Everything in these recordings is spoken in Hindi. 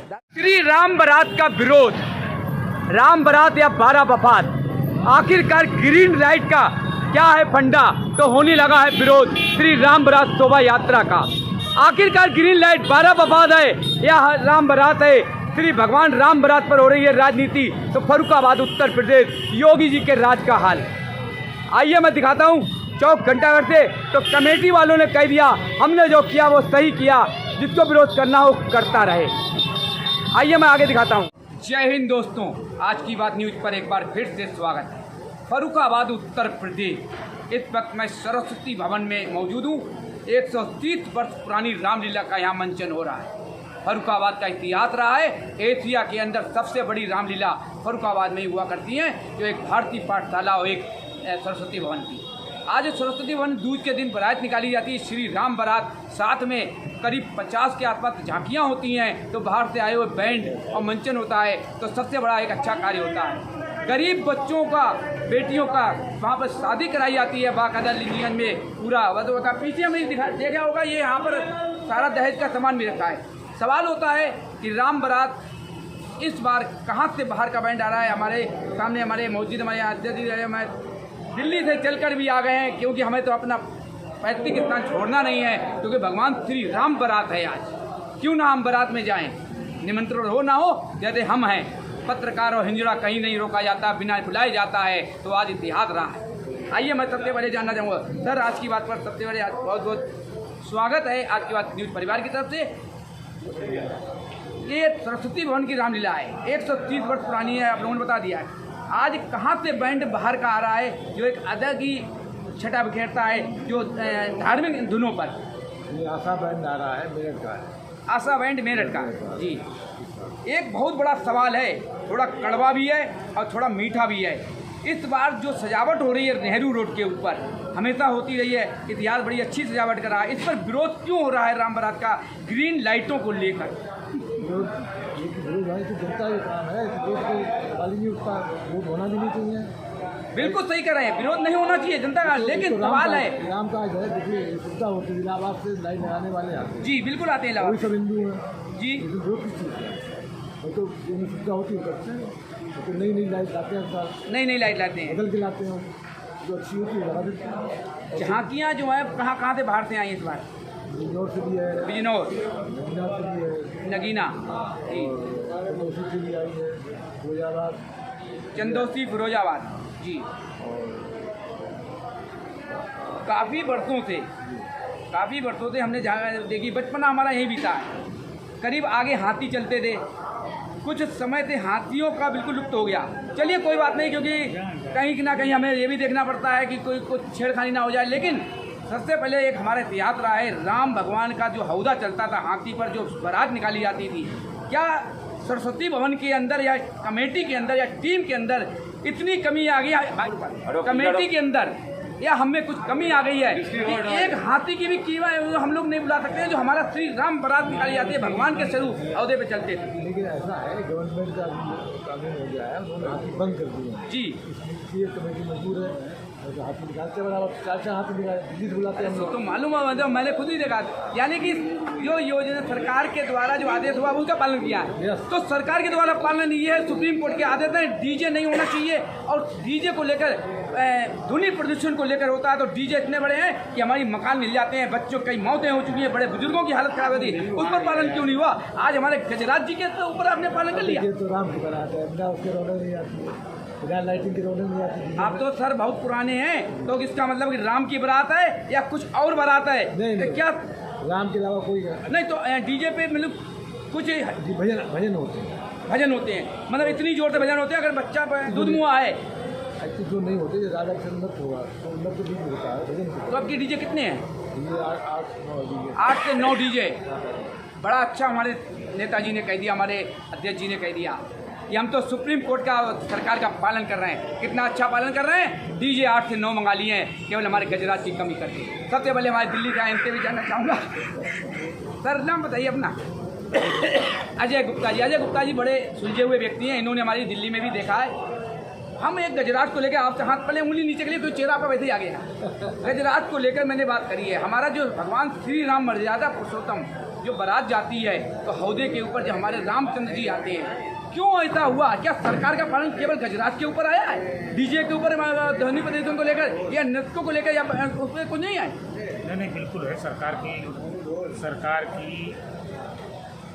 श्री राम बारात का विरोध, राम बारात या 12 वफात, आखिरकार ग्रीन लाइट का क्या है फंडा, तो होने लगा है विरोध श्री राम बारात शोभा यात्रा का। आखिरकार ग्रीन लाइट 12 वफात है या राम बारात है, श्री भगवान राम बारात पर हो रही है राजनीति, तो फर्रुखाबाद उत्तर प्रदेश योगी जी के राज का हाल। आइए मैं दिखाता हूँ चौक घंटाघर से। तो कमेटी वालों ने कह दिया हमने जो किया वो सही किया, जिसको विरोध करना हो करता रहे। आइए मैं आगे दिखाता हूँ। जय हिंद दोस्तों, आज की बात न्यूज पर एक बार फिर से स्वागत है। फर्रुखाबाद उत्तर प्रदेश, इस वक्त मैं सरस्वती भवन में मौजूद हूँ। 130 वर्ष पुरानी रामलीला का यहाँ मंचन हो रहा है। फर्रुखाबाद का इतिहास रहा है, एशिया के अंदर सबसे बड़ी रामलीला फर्रुखाबाद में ही हुआ करती है, जो एक भारतीय पाठशाला और एक सरस्वती भवन की। आज सरस्वती भवन दूज के दिन बारात निकाली जाती है, श्री राम बारात, साथ में करीब 50 के आसपास झांकियाँ होती हैं, तो बाहर से आए हुए बैंड और मंचन होता है, तो सबसे बड़ा एक अच्छा कार्य होता है। गरीब बच्चों का, बेटियों का वहाँ पर शादी कराई जाती है बाकायदा लिंगियन में, पूरा होता है। पीछे हमें देखा होगा, ये यहाँ पर सारा दहेज का सामान भी रखा है। सवाल होता है कि राम बारात इस बार कहाँ से बाहर का बैंड आ रहा है। हमारे सामने हमारे मौजूद हमारे अध्यक्ष मैं दिल्ली से चलकर भी आ गए हैं, क्योंकि हमें तो अपना पैतृक स्थान छोड़ना नहीं है, क्योंकि भगवान श्री राम बारात है आज। क्यों ना हम बारात में जाएं, निमंत्रण हो ना हो, जैसे हम हैं पत्रकार और हिंजड़ा कहीं नहीं रोका जाता, बिना बुलाए जाता है, तो आज इतिहास रहा है। आइए मैं सबसे पहले जानना चाहूँगा सर, आज की बात पर सबसे पहले बहुत बहुत स्वागत है आज की बात न्यूज़ परिवार की तरफ से। ये सरस्वती भवन की रामलीला है, 130 वर्ष पुरानी है, आप लोगों ने बता दिया है। आज कहाँ से बैंड बाहर का आ रहा है, जो एक अलग ही छटा बिखेरता है, जो धार्मिक धुनों पर। ये आशा बैंड आ रहा है, मेरठ का है। आशा बैंड मेरठ का जी। एक बहुत बड़ा सवाल है, थोड़ा कड़वा भी है और थोड़ा मीठा भी है। इस बार जो सजावट हो रही है नेहरू रोड के ऊपर, हमेशा होती रही है, इतिहास बड़ी अच्छी सजावट कर रहा है, इस पर विरोध क्यों हो रहा है राम बारात का ग्रीन लाइटों को लेकर? विरोध तो जनता का काम है, उसका वोट होना भी नहीं चाहिए। बिल्कुल सही कर रहे हैं, विरोध नहीं होना चाहिए जनता का, लेकिन सवाल है राम का जो है, देखिए सुविधा होती है, इलाहाबाद से लाइन लगाने वाले आते हैं जी, बिल्कुल आते हैं वही सब हिंदू हैं जी। जो किस चीज़ का तो सुविधा होती है करते हैं, तो नई लाइट लाते हैं, नई लाइट लाते हैं, बदल के लाते हैं, जो अच्छी होती है लगा देते हैं। झांकियाँ जो है कहाँ से बाहर से आई इस बार? बिजनौर से भी है, बिजनौर, नगीना से भी है, नगीना जी, चंदौसी से भी आई है, फिरोजाबाद, चंदौसी फिरोजाबाद जी। काफ़ी वर्षों से हमने देखी, बचपना हमारा यहीं बीता है। करीब आगे हाथी चलते थे, कुछ समय से हाथियों का बिल्कुल लुप्त हो गया। चलिए कोई बात नहीं, क्योंकि कहीं ना कहीं हमें ये भी देखना पड़ता है कि कोई कुछ छेड़खानी ना हो जाए। लेकिन सबसे पहले एक हमारा इतिहास रहा है, राम भगवान का जो हौदा चलता था हाथी पर, जो बारात निकाली जाती थी, क्या सरस्वती भवन के अंदर या कमेटी के अंदर या टीम के अंदर इतनी कमी आ गई कमेटी के अंदर, या हमें कुछ कमी आ गई है कि एक हाथी की भी कीमत हम लोग नहीं बुला सकते हैं, जो हमारा श्री राम बारात निकाली जाती है, भगवान के स्वरूप अहदे पे चलते थे। लेकिन ऐसा है, गवर्नमेंट का कानून हो गया है, उन्होंने हाथी बंद कर दिए हैं जी। इसलिए कमेटी मजबूर है, तो हाथी निकालते बराबर 4 हाथी दिल्ली से बुलाते हैं हम लोग। तो मालूम है, मैंने खुद ही देखा, यानी कि जो योजना सरकार के द्वारा जो आदेश हुआ उसका पालन किया है। तो सरकार के द्वारा पालन ये है, सुप्रीम कोर्ट के आदेश है, डीजे नहीं होना चाहिए, और डीजे को लेकर ध्वनि प्रदूषण को लेकर होता है, तो डीजे इतने बड़े हैं कि हमारी मकान मिल जाते हैं, बच्चों कई मौतें हो चुकी हैं, बड़े बुजुर्गों की हालत खराब होती है, उस पर पालन क्यों नहीं हुआ? आज हमारे गजराज जी के ऊपर आपने पालन कर लिया। तो राम की बारात है, बिना उसके रौनक नहीं आती, बिना लाइटिंग की रौनक नहीं आती। आप तो सर बहुत पुराने हैं, तो इसका मतलब कि राम की बारात है या कुछ और बारात है? नहीं, क्या राम के अलावा कोई नहीं? तो डीजे पे मतलब कुछ भजन होते हैं, मतलब इतनी जोर से भजन होते हैं। अगर बच्चा दूध मुँह है ऐसे जो नहीं होते, राधा उन्नत होगा तो उन्नत भी होता है भजन। तो आपके डीजे कितने हैं? 8 से 9 डीजे। बड़ा अच्छा हमारे नेताजी ने कह दिया, हमारे अध्यक्ष जी ने कह दिया कि हम तो सुप्रीम कोर्ट का, सरकार का पालन कर रहे हैं। कितना अच्छा पालन कर रहे हैं, डीजे 8 से 9 मंगा लिए हैं, केवल हमारे गजराज की कमी करके। सबसे पहले हमारे दिल्ली का इनसे भी जानना चाहूँगा सर, नाम बताइए अपना। अजय गुप्ता जी बड़े सुलझे हुए व्यक्ति हैं, इन्होंने हमारी दिल्ली में भी देखा है। हम एक गजराज को लेकर, आपसे हाथ पहले उंगली नीचे के लिए, तो चेहरा पर वैसे ही आ गया। गजराज को लेकर मैंने बात करी है। हमारा जो भगवान श्री राम मर्यादा पुरुषोत्तम जो बारात जाती है तो हौदे के ऊपर जो हमारे रामचंद्र जी आते हैं, क्यों ऐसा हुआ? क्या सरकार का पालन केवल गजराज के ऊपर आया है, डीजे के ऊपर, ध्वनि प्रदर्शन को लेकर या नृत्यों को लेकर, या उसमें कुछ नहीं आए? नहीं, बिल्कुल है। सरकार की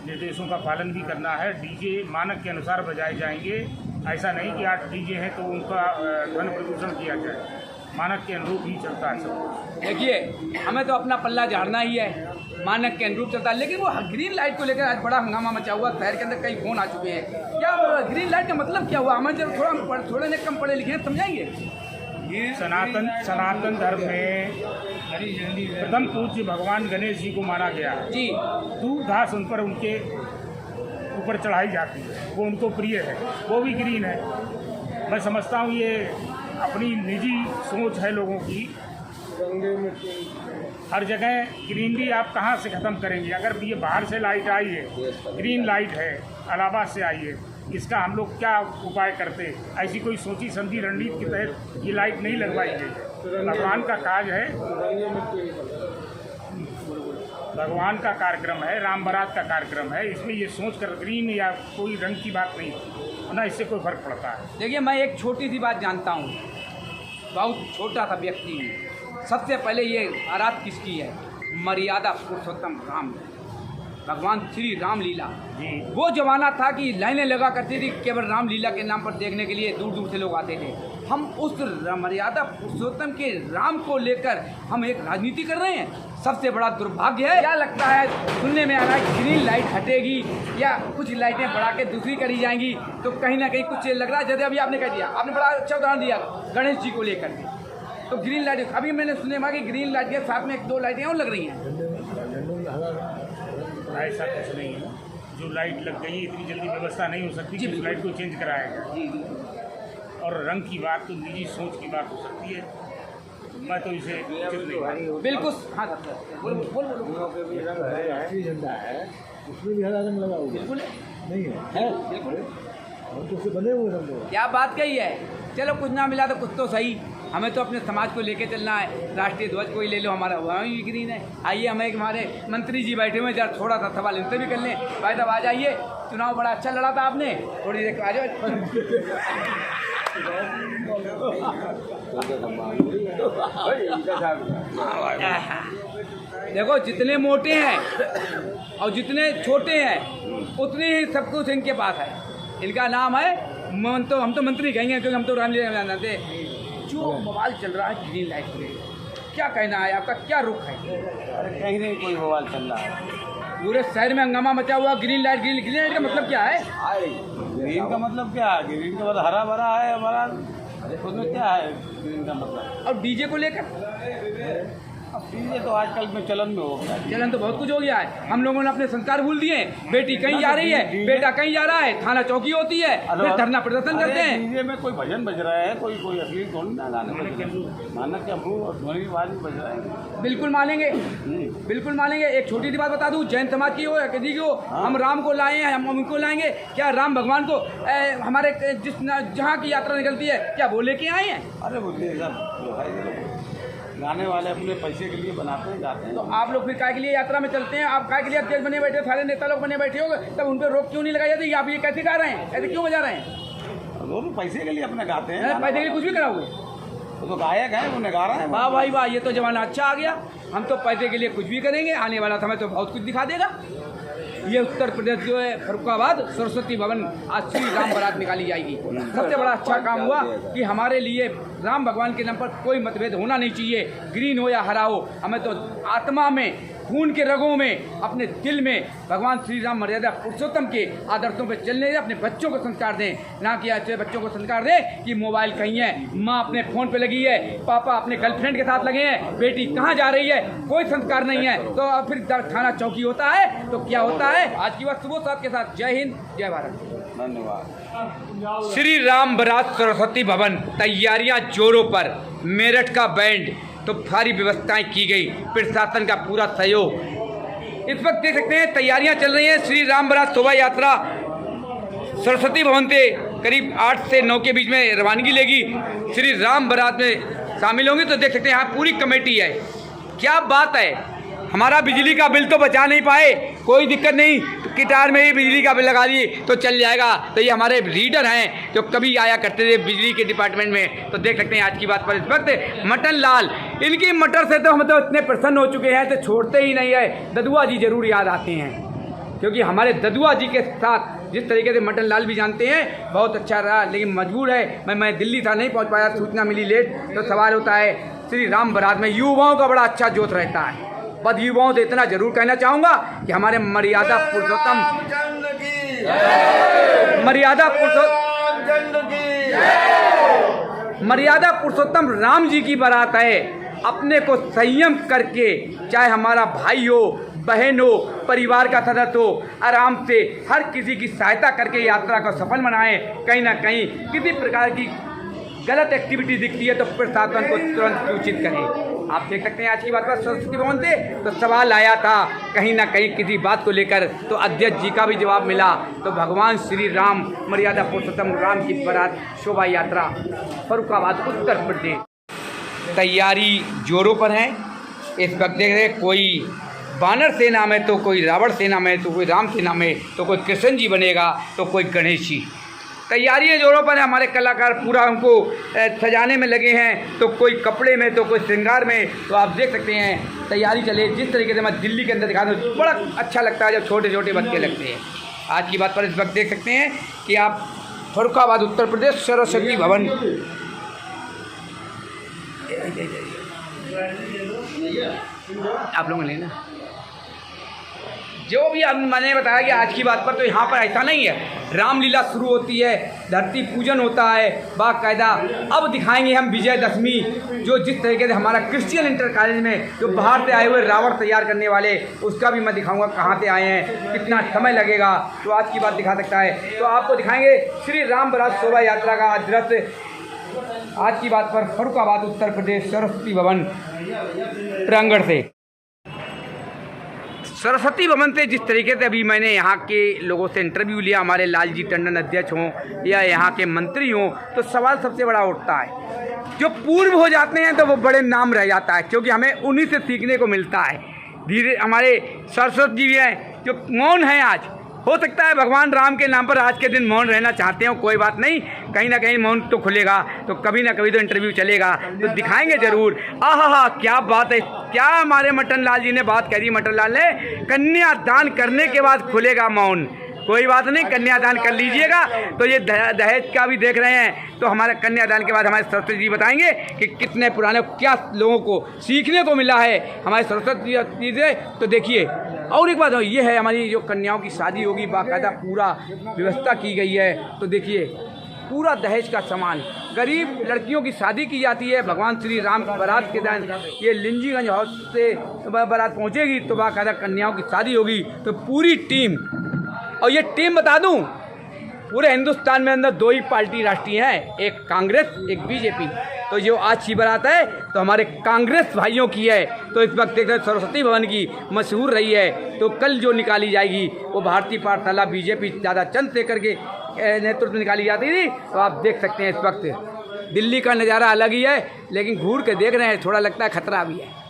निर्देशों का पालन भी करना है। डीजे मानक के अनुसार बजाए जाएंगे। ऐसा नहीं कि आज डीजे हैं तो उनका ध्वनि प्रदूषण किया जाए। मानक के अनुरूप ही चलता है सब कुछ। देखिए, हमें तो अपना पल्ला झाड़ना ही है, मानक के अनुरूप चलता है। लेकिन वो ग्रीन लाइट को लेकर आज बड़ा हंगामा मचा हुआ, शहर के अंदर कई फोन आ चुके हैं। क्या ग्रीन लाइट का मतलब क्या हुआ? हमें जब थोड़ा ने कम पढ़े लिखे हैं, समझाएंगे। सनातन धर्म में प्रथम पूज्य भगवान गणेश जी को माना गया जी। धूप घास उन पर उनके ऊपर चढ़ाई जाती है, वो उनको प्रिय है, वो भी ग्रीन है। मैं समझता हूँ ये अपनी निजी सोच है लोगों की। हर जगह ग्रीनरी आप कहाँ से ख़त्म करेंगे? अगर ये बाहर से लाइट आई है, ग्रीन लाइट है, इलाहाबाद से आई है, इसका हम लोग क्या उपाय करते? ऐसी कोई सोची समझी रणनीति के तहत ये लाइट नहीं लगवाई गई। भगवान का काज है, भगवान का कार्यक्रम है, राम बारात का कार्यक्रम है। इसमें ये सोच कर ग्रीन या कोई रंग की बात नहीं, ना इससे कोई फर्क पड़ता है। देखिए, मैं एक छोटी सी बात जानता हूँ, बहुत छोटा सा व्यक्ति हूँ। सबसे पहले ये बारात किसकी है? मर्यादा पुरुषोत्तम राम, भगवान श्री रामलीला जी। वो जमाना था कि लाइनें लगा करती थी केवल रामलीला के नाम पर देखने के लिए, दूर दूर से लोग आते थे। हम उस मर्यादा पुरुषोत्तम के राम को लेकर हम एक राजनीति कर रहे हैं। सबसे बड़ा दुर्भाग्य है। क्या लगता है, सुनने में आ रहा है ग्रीन लाइट हटेगी या कुछ लाइटें बढ़ा के दूसरी करी जाएंगी, तो कहीं ना कहीं कुछ लग रहा है। जैसे अभी आपने कह दिया, आपने बड़ा अच्छा उदाहरण दिया गणेश जी को लेकर के, तो ग्रीन लाइट अभी मैंने सुने में कि ग्रीन लाइट के साथ में 1-2 लाइटें और लग रही हैं। ऐसा कुछ नहीं है। जो लाइट लग गई, इतनी जल्दी व्यवस्था नहीं हो सकती कि उस लाइट को चेंज कराया जाए। और रंग की बात तो निजी सोच की बात हो सकती है, मैं तो इसे उचित नहीं मानता। बिल्कुल। हाँ बोलो। राष्ट्रीय झंडा है, उसमें भी हरा रंग लगा हुआ बिल्कुल नहीं है? बिल्कुल। हम तो उससे बने हुए रंग। क्या बात कही है। चलो, कुछ ना मिला तो कुछ तो सही। हमें तो अपने समाज को लेके चलना है। राष्ट्रीय ध्वज कोई ले लो, हमारा वहाँ भी ग्रीन है। आइए, हमें हमारे मंत्री जी बैठे हुए, जरा थोड़ा सा सवाल इनसे भी कर लें। भाई साहब आ जाइए, चुनाव बड़ा अच्छा लड़ा था आपने, थोड़ी देर आ जाओ। देखो, जितने मोटे हैं और जितने छोटे हैं उतने ही सब कुछ इनके पास है। इनका नाम है हम तो मंत्री कहेंगे क्योंकि हम तो रामलीला में जानते हैं। जो बवाल चल रहा है ग्रीन लाइट को लेकर, क्या कहना है आपका, क्या रुख है? अरे कहीं नहीं कोई बवाल चल रहा है। पूरे शहर में हंगामा मचा हुआ, ग्रीन लाइट का मतलब क्या है? ग्रीन का मतलब क्या है? ग्रीन का मतलब हरा भरा है हमारा, उसमें क्या है ग्रीन का मतलब? और डीजे को लेकर अब डीजे तो आजकल में चलन में हो गया। चलन तो बहुत कुछ हो गया है। हम लोगों ने अपने संस्कार भूल दिए। बेटी कहीं जा रही है, बेटा कहीं जा रहा है, थाना चौकी होती है, फिर धरना प्रदर्शन करते हैं। डीजे में कोई भजन बज रहा है, कोई असली धुन ना गाने मानक के अमरूद और ध्वनि आवाज भी बज रहा है। बिल्कुल मानेंगे, बिल्कुल मानेंगे। एक छोटी सी बात बता दूं, जैन समाज की हो या किसी की हो, हम राम को लाए हैं, हम उनको लाएंगे। क्या राम भगवान को हमारे जहाँ की यात्रा निकलती है, क्या वो लेके आए हैं? अरे बोलिए सब गाने वाले अपने पैसे के लिए बनाते हैं, गाते हैं। तो आप लोग फिर काय के लिए यात्रा में चलते हैं? आप काय के लिए अध्यक्ष बने बैठे, सारे नेता लोग बने बैठे होंगे, तब उन पर रोक क्यों नहीं लगाई जाती? आप ये कैसे गा रहे हैं, ऐसे क्यों बजा रहे हैं? वो भी पैसे के लिए अपने गाते हैं। पैसे के लिए कुछ भी कराओगे? वो तो गायक है, वो नगारा है। वाह भाई वाह, ये तो जमाना अच्छा आ गया। हम तो पैसे के लिए कुछ भी करेंगे, आने वाला समय तो बहुत कुछ दिखा देगा। ये उत्तर प्रदेश जो है फरुखाबाद सरस्वती भवन आज श्री राम बारात निकाली जाएगी। सबसे बड़ा अच्छा काम हुआ कि हमारे लिए राम भगवान के नाम पर कोई मतभेद होना नहीं चाहिए, ग्रीन हो या हरा हो। हमें तो आत्मा में, खून के रगों में, अपने दिल में भगवान श्री राम मर्यादा पुरुषोत्तम के आदर्शों पर चलने दें, अपने बच्चों को संस्कार दें। ना कि ऐसे बच्चों को संस्कार दें कि मोबाइल कहीं है, माँ अपने फ़ोन पे लगी है, पापा अपने गर्लफ्रेंड के साथ लगे हैं, बेटी कहाँ जा रही है, कोई संस्कार नहीं है। तो फिर थाना चौकी होता है तो क्या होता है? आज की बात सुबह साथ के साथ। जय हिंद, जय भारत, धन्यवाद। श्री राम बारात सरस्वती भवन, तैयारियां जोरों पर। मेरठ का बैंड, तो सारी व्यवस्थाएं की गई, प्रशासन का पूरा सहयोग। इस वक्त देख सकते हैं तैयारियां चल रही हैं। श्री राम बारात शोभा यात्रा सरस्वती भवन से करीब 8 से 9 के बीच में रवानगी लेगी। श्री राम बारात में शामिल होंगे तो देख सकते हैं यहाँ पूरी कमेटी है। क्या बात है, हमारा बिजली का बिल तो बचा नहीं पाए, कोई दिक्कत नहीं, गिटार में ही बिजली का बिल लगा दिए तो चल जाएगा। तो ये हमारे रीडर हैं जो कभी आया करते थे बिजली के डिपार्टमेंट में, तो देख सकते हैं आज की बात पर इस वक्त मटन लाल, इनकी मटर से तो हम तो इतने प्रसन्न हो चुके हैं तो छोड़ते ही नहीं है। ददुआ जी जरूर याद आते हैं, क्योंकि हमारे ददुआ जी के साथ जिस तरीके से मटन लाल भी जानते हैं, बहुत अच्छा रहा। लेकिन मजबूर है, मैं दिल्ली था, नहीं पहुंच पाया, सूचना मिली लेट। तो सवाल होता है श्री राम बारात में युवाओं का बड़ा अच्छा जोश रहता है। बद युवाओं से इतना जरूर कहना चाहूँगा कि हमारे मर्यादा पुरुषोत्तम राम जी की बारात है। अपने को संयम करके, चाहे हमारा भाई हो, बहन हो, परिवार का सदस्य हो, आराम से हर किसी की सहायता करके यात्रा को सफल बनाएं। कहीं ना कहीं किसी प्रकार की गलत एक्टिविटी दिखती है तो प्रशासन को तुरंत सूचित करें। आप देख सकते हैं आज की बात पर सरस्वती भवन से तो सवाल आया था कहीं ना कहीं किसी बात को लेकर, तो अध्यक्ष जी का भी जवाब मिला। तो भगवान श्री राम मर्यादा पुरुषोत्तम राम की बारात शोभा यात्रा फर्रुखाबाद उत्तर प्रदेश तैयारी जोरों पर है। इस वक्त देख रहे कोई वानर सेना में, तो कोई रावण सेना में, तो कोई राम सेना में, तो कोई कृष्ण जी बनेगा, तो कोई गणेश जी। तैयारियां जोरों पर है। हमारे कलाकार पूरा हमको सजाने में लगे हैं, तो कोई कपड़े में, तो कोई श्रृंगार में। तो आप देख सकते हैं तैयारी चले। जिस तरीके से मैं दिल्ली के अंदर दिखा दूँ, बड़ा अच्छा लगता है जब छोटे छोटे बच्चे लगते हैं। आज की बात पर इस वक्त देख सकते हैं कि आप फर्रुखाबाद उत्तर प्रदेश सरस्वती भवन, आप लोगों ने लेना जो भी मैंने बताया कि आज की बात पर, तो यहाँ पर ऐसा नहीं है। रामलीला शुरू होती है, धरती पूजन होता है बाकायदा। अब दिखाएंगे हम विजयदशमी, जो जिस तरीके से हमारा क्रिश्चियन इंटर कॉलेज में जो बाहर से आए हुए रावण तैयार करने वाले, उसका भी मैं दिखाऊंगा कहाँ से आए हैं, कितना समय लगेगा। तो आज की बात दिखा सकता है। तो आपको दिखाएंगे श्री राम बारात शोभा यात्रा का दृश्य आज की बात पर फर्रुखाबाद उत्तर प्रदेश सरस्वती भवन प्रांगण से। सरस्वती भवन से जिस तरीके से अभी मैंने यहाँ के लोगों से इंटरव्यू लिया, हमारे लालजी टंडन अध्यक्ष हों या यहाँ के मंत्री हों, तो सवाल सबसे बड़ा उठता है, जो पूर्व हो जाते हैं तो वो बड़े नाम रह जाता है, क्योंकि हमें उन्हीं से सीखने को मिलता है। धीरे हमारे सरस्वती जी हैं जो मौन हैं आज, हो सकता है भगवान राम के नाम पर आज के दिन मौन रहना चाहते हो, कोई बात नहीं, कहीं ना कहीं मौन तो खुलेगा, तो कभी ना कभी तो इंटरव्यू चलेगा, तो दिखाएंगे जरूर। आहा क्या बात है, क्या हमारे मटन लाल जी ने बात करी। मटन लाल ने कन्यादान करने के बाद खुलेगा मौन, कोई बात नहीं, कन्यादान कर लीजिएगा। तो ये दहेज का भी देख रहे हैं, तो हमारे कन्यादान के बाद हमारे सरस्वती जी बताएंगे कि कितने पुराने क्या लोगों को सीखने को मिला है हमारे सरस्वती जी से। तो देखिए, और एक बात ये है, हमारी जो कन्याओं की शादी होगी बाकायदा पूरा व्यवस्था की गई है। तो देखिए पूरा दहेज का सामान, गरीब लड़कियों की शादी की जाती है। भगवान श्री राम बारात के दिन ये लिंजीगंज हाउस से बारात पहुँचेगी, तो बाकायदा कन्याओं की शादी होगी। तो पूरी टीम, और ये टीम बता दूं, पूरे हिंदुस्तान में अंदर दो ही पार्टी राष्ट्रीय हैं, एक कांग्रेस एक बीजेपी। तो जो आज की बारात है तो हमारे कांग्रेस भाइयों की है। तो इस वक्त देख रहे सरस्वती भवन की मशहूर रही है, तो कल जो निकाली जाएगी वो भारतीय पाठशाला बीजेपी दादा चंद्रशेखर के नेतृत्व में निकाली जाती थी। तो आप देख सकते हैं इस वक्त दिल्ली का नज़ारा अलग ही है, लेकिन घूर के देख रहे हैं, थोड़ा लगता है खतरा भी है।